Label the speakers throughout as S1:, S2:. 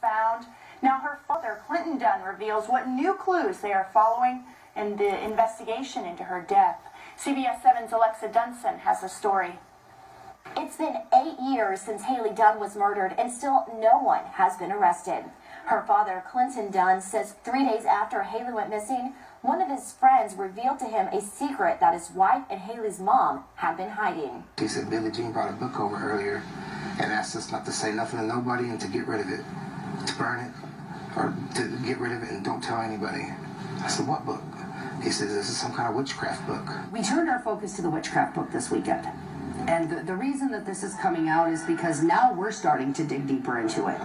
S1: found. Now her father, Clint Dunn, reveals what new clues they are following in the investigation into her death. CBS 7's Alexa Dunson has the story.
S2: It's been 8 years since Hailey Dunn was murdered, and still no one has been arrested. Her father, Clint Dunn, says 3 days after Hailey went missing, one of his friends revealed to him a secret that his wife and Hailey's mom had been hiding.
S3: He said Billie Jean brought a book over earlier and asked us not to say nothing to nobody and to get rid of it, to burn it, or to get rid of it and don't tell anybody. I said, what book? He says, this is some kind of witchcraft book.
S4: We turned our focus to the witchcraft book this weekend. And the reason that this is coming out is because now we're starting to dig deeper into it.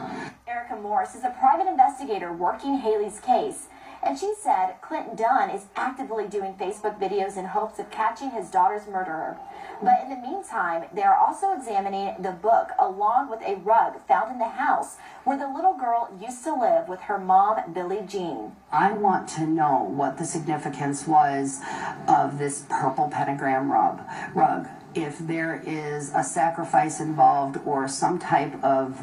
S2: Morse is a private investigator working Hailey's case, and she said Clint Dunn is actively doing Facebook videos in hopes of catching his daughter's murderer. But in the meantime, they are also examining the book along with a rug found in the house where the little girl used to live with her mom, Billie Jean.
S4: I want to know what the significance was of this purple pentagram rug. If there is a sacrifice involved or some type of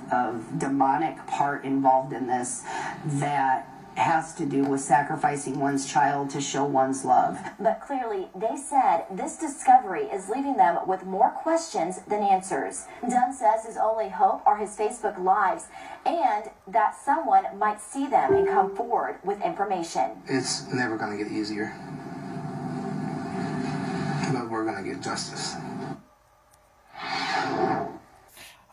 S4: demonic part involved in this that has to do with sacrificing one's child to show one's love.
S2: But clearly, they said this discovery is leaving them with more questions than answers. Dunn says his only hope are his Facebook Lives and that someone might see them and come forward with information.
S3: It's never going to get easier, but we're going to get justice.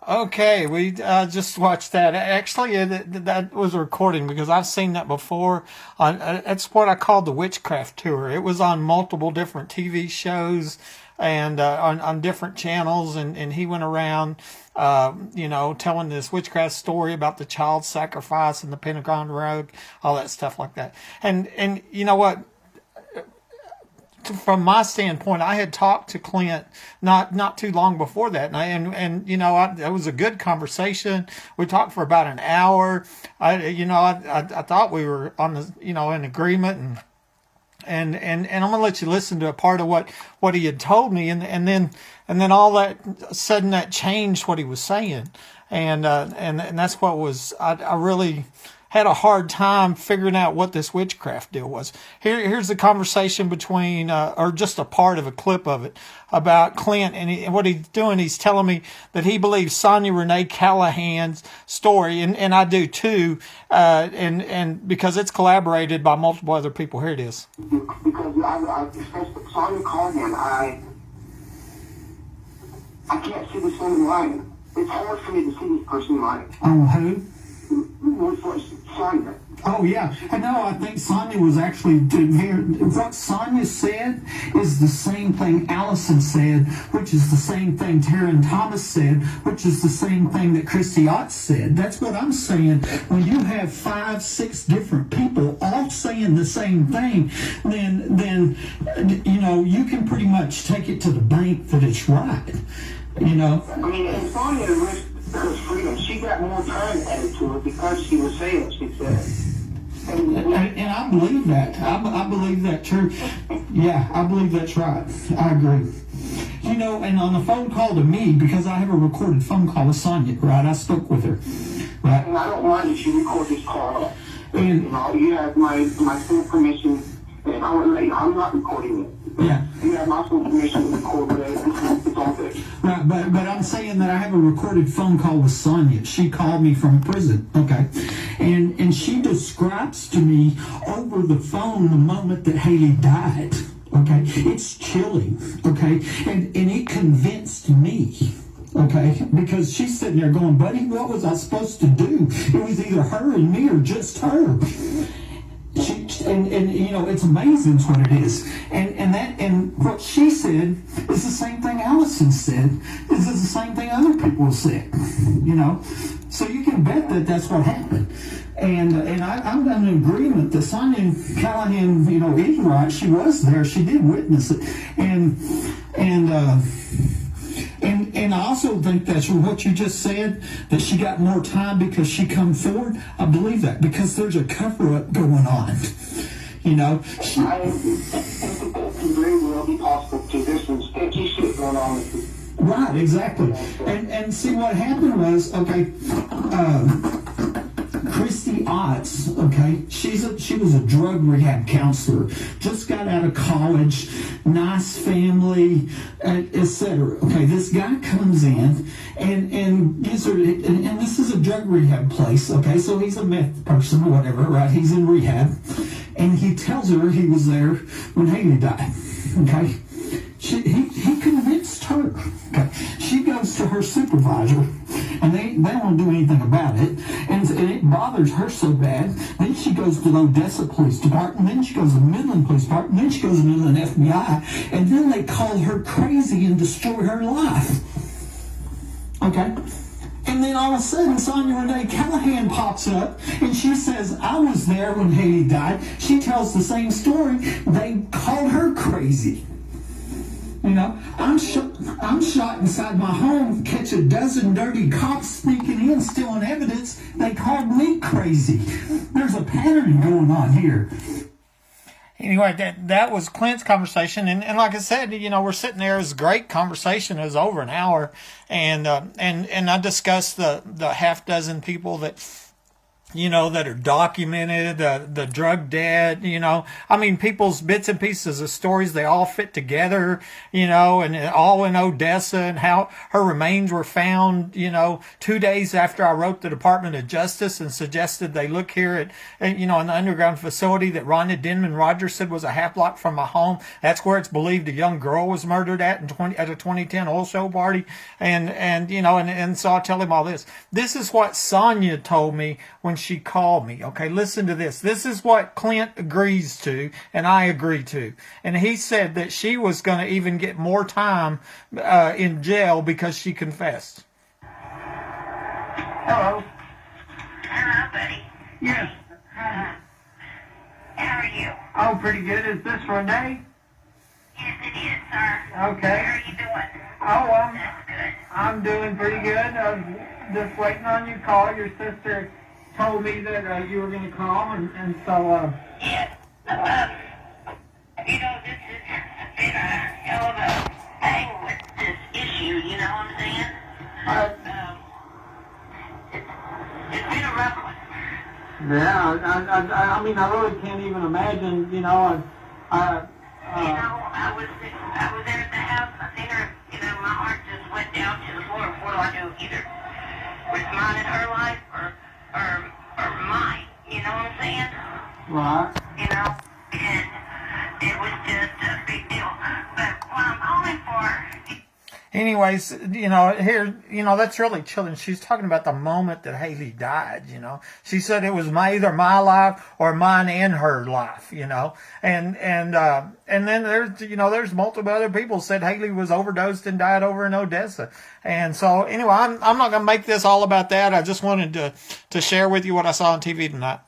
S5: Okay, we just watched that. Actually, that was a recording because I've seen that before. It's what I call the Witchcraft tour. It was on multiple different TV shows and on different channels, and he went around, telling this witchcraft story about the child sacrifice and the Pentagon Rug, all that stuff like that. And you know what? From my standpoint, I had talked to Clint not too long before that, and it was a good conversation. We talked for about an hour. I thought we were on the in agreement, and I'm gonna let you listen to a part of what he had told me, and then all that sudden that changed what he was saying, and that's what was I really had a hard time figuring out what this witchcraft deal was. Here's the conversation between, or just a part of a clip of it, about Clint and what he's doing. He's telling me that he believes Sonja Renee Callahan's story, and I do too, and because it's collaborated by multiple other people. Here it is.
S6: Because I Sonja Callahan, I can't see this woman lying. It's hard for me to see this person lying.
S7: Oh, who?
S6: Sonja.
S7: Oh, yeah. No, I think Sonja was actually what Sonja said is the same thing Allison said, which is the same thing Taryn Thomas said, which is the same thing that Christy Ott said. That's what I'm saying. When you have 5, 6 different people all saying the same thing, then you can pretty much take it to the bank that it's right.
S6: I mean, and Sonja risked her freedom. She got more time added to her because she was saying what she said.
S7: And I believe that. I believe that too. Yeah, I believe that's right. I agree. And on the phone call to me, because I have a recorded phone call with Sonja, right? I spoke with her, right?
S6: And I don't mind if you record this call.
S7: And
S6: you have my full permission, and I'm not recording it.
S7: Yeah.
S6: You have my full permission to record it. It's all good.
S7: Right, but I'm saying that I have a recorded phone call with Sonja. She called me from prison, okay? And she describes to me over the phone the moment that Hailey died, okay? It's chilling, okay? And it convinced me, okay? Because she's sitting there going, buddy, what was I supposed to do? It was either her and me or just her. It's amazing what it is, and what she said is the same thing Allison said. Is the same thing other people said. So you can bet that that's what happened. And I'm in agreement that Sonja Callahan, is right. She was there. She did witness it, and I also think that's what you just said, that she got more time because she come forward. I believe that because there's a cover-up going on.
S6: I think that can very well be possible because there's some sketchy shit going on with you.
S7: Right, exactly. And see what happened was, okay, aughts, okay, she was a drug rehab counselor, just got out of college, nice family, etc. Okay, this guy comes in and gives her, and this is a drug rehab place, okay, so he's a meth person or whatever, right? He's in rehab, and he tells her he was there when Hailey died, okay? He convinced her. Okay. She goes to her supervisor, and they won't do anything about it, and it bothers her so bad. Then she goes to the Odessa Police Department, then she goes to the Midland Police Department, then she goes to the Midland FBI, and then they call her crazy and destroy her life. Okay? And then all of a sudden, Sonja Renee Callahan pops up, and she says, I was there when Hailey died. She tells the same story. They called her crazy. You know, I'm shot inside my home, catch a dozen dirty cops sneaking in, stealing evidence. They called me crazy. There's a pattern going on here.
S5: Anyway, that was Clint's conversation, and like I said, you know, we're sitting there. It was a great conversation. It was over an hour, and I discussed the half dozen people that, you know, that are documented, the drug debt, you know, I mean, people's bits and pieces of stories, they all fit together, you know, and all in Odessa, and how her remains were found, you know, 2 days after I wrote the Department of Justice and suggested they look here at you know, an underground facility that Rhonda Denman Rogers said was a half block from my home. That's where it's believed a young girl was murdered at a 2010 oil show party. And you know, and so I tell him all this. This is what Sonja told me when she called me. Okay, listen to this. This is what Clint agrees to, and I agree to. And he said that she was going to even get more time in jail because she confessed.
S6: Hello.
S8: Hello, buddy.
S6: Yes.
S8: How are you?
S6: Oh, pretty good. Is this Renee?
S8: Yes, it is, sir.
S6: Okay.
S8: How are you doing?
S6: Oh,
S8: That's good.
S6: I'm doing pretty good. I was just waiting on your call. Your sister told me that you were going to call, and so,
S8: Yes. You know, this has been a hell of a thing with this issue, you know what I'm saying? It's been a rough one.
S6: yeah, I mean, I really can't even imagine, you know,
S8: You know, I was there at the house, I seen her, you know, my heart just went down to the floor. What do I do? Either risk mine in her life or mine, you know what I'm saying?
S6: right.
S8: You know, and it was just a big deal. But what I'm calling for...
S5: Anyways, you know, here, you know, that's really chilling. She's talking about the moment that Hailey died, you know. She said it was either my life or mine and her life, you know. And then there's, you know, there's multiple other people said Hailey was overdosed and died over in Odessa. And so, anyway, I'm not going to make this all about that. I just wanted to share with you what I saw on TV tonight.